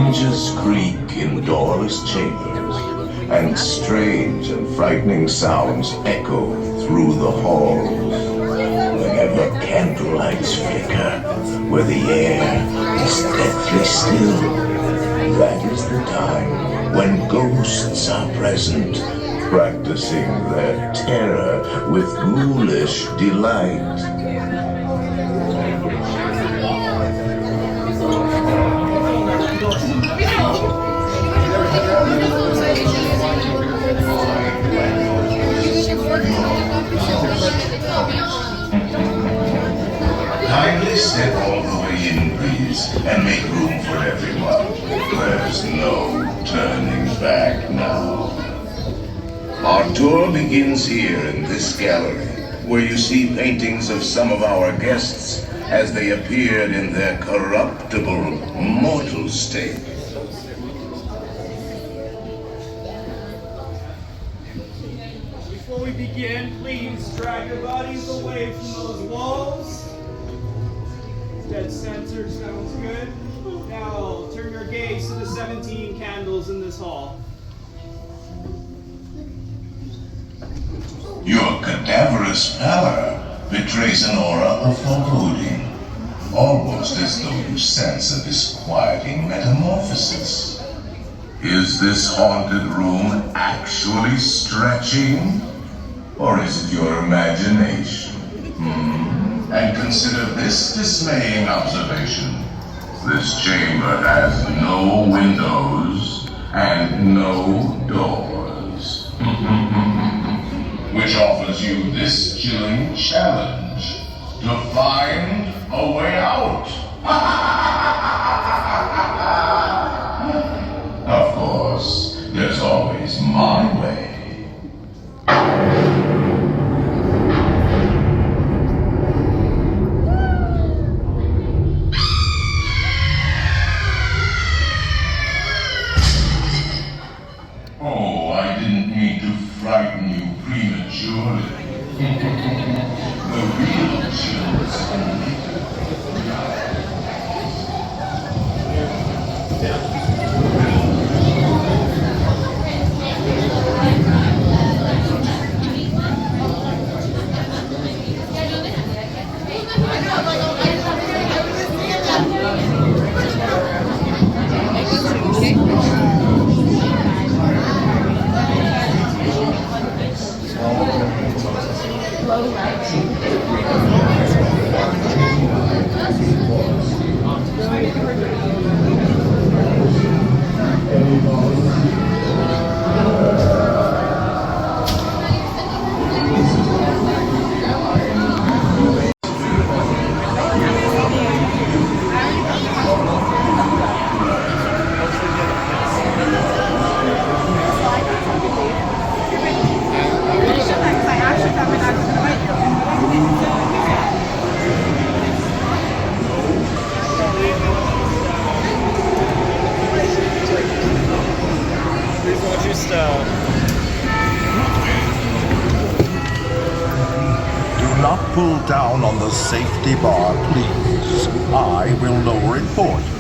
Hinges creak in doorless chambers, and strange and frightening sounds echo through the halls. Whenever candlelights flicker, where the air is deathly still, that is the time when ghosts are present, practicing their terror with ghoulish delight. Kindly step all the way in, please, and make room for everyone. There's no turning back now. Our tour begins here in this gallery, where you see paintings of some of our guests as they appeared in their corruptible, mortal state. Before we begin, please drag your bodies away from those walls. Dead center sounds good. Now turn your gaze to the 17 candles in this hall. Your cadaverous pallor betrays an aura of foreboding, almost as though you sense a disquieting metamorphosis. Is this haunted room actually stretching? Or is it your imagination? And consider this dismaying observation. This chamber has no windows and no doors. Which offers you this chilling challenge to find a way out. Of course, there's always my way. Oh, I didn't mean to frighten you prematurely. The real chills pull down on the safety bar, please. I will lower it for you.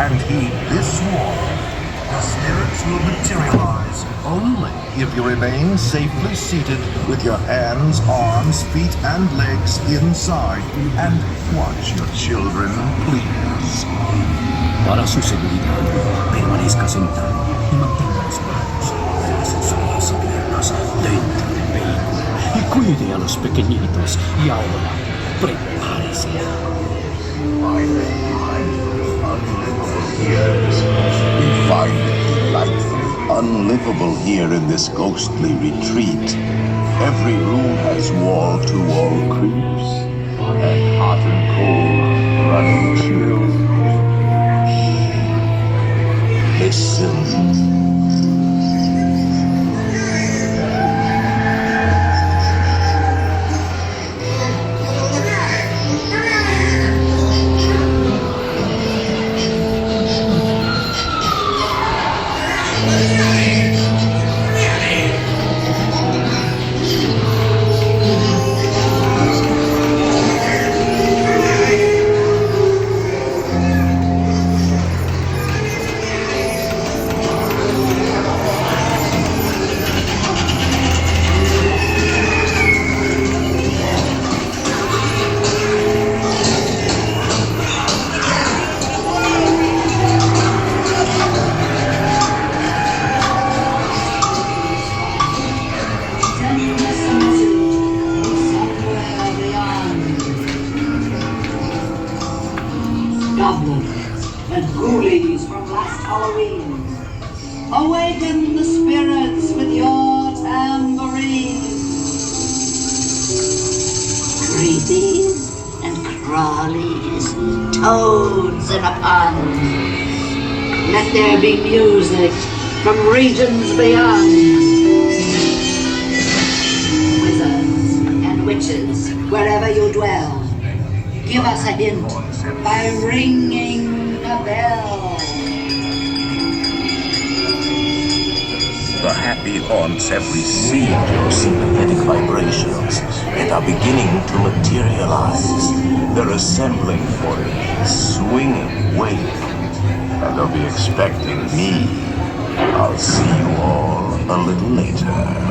And heed this warning. The spirits will materialize only if you remain safely seated with your hands, arms, feet, and legs inside. And watch your children, please. Para suseguridad, permanezca sentado y mantenga las manos las abiertas dentro del vehículo y cuide a los pequeñitos. Y ahora, prepárese. We find it delightfully unlivable here in this ghostly retreat. Every room has wall-to-wall creeps, and hot and cold running chills. Listen. goblins, and ghoulies from last Halloween. Awaken the spirits with your tambourines. Creepies and crawlies, toads in a pond. Let there be music from regions beyond. Wizards and witches, wherever you dwell, give us a hint by ringing a bell. The happy haunts have received your sympathetic vibrations and are beginning to materialize. They're assembling for a swinging wake, and they'll be expecting me. I'll see you all a little later.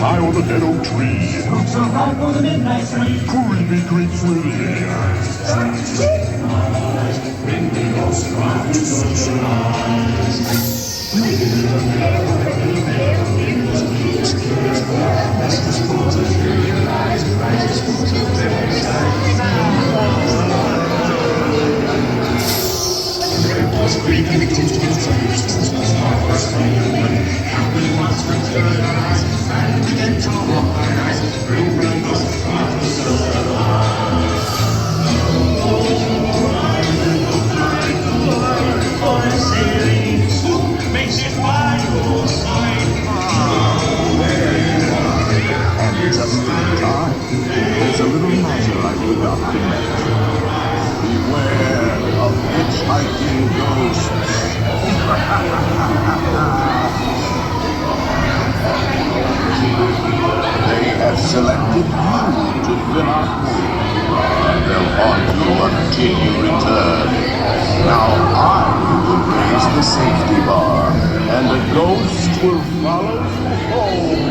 High on the dead oak tree. So ripe on the midnight sun. Creepy creeps with Bring the ghost around to socialize. There's a little matter I forgot to mention. Beware of hitchhiking ghosts. They have selected you to fill our pool. They'll haunt you until you return. Now I will raise the safety bar, and a ghost will follow you home.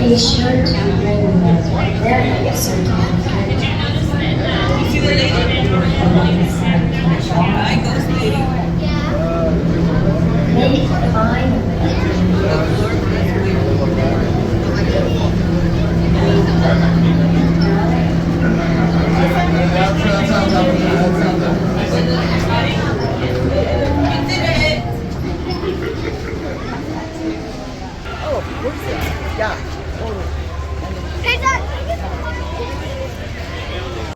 Be sure to bring their certificate. Make fine. Oh, what's that? Yeah.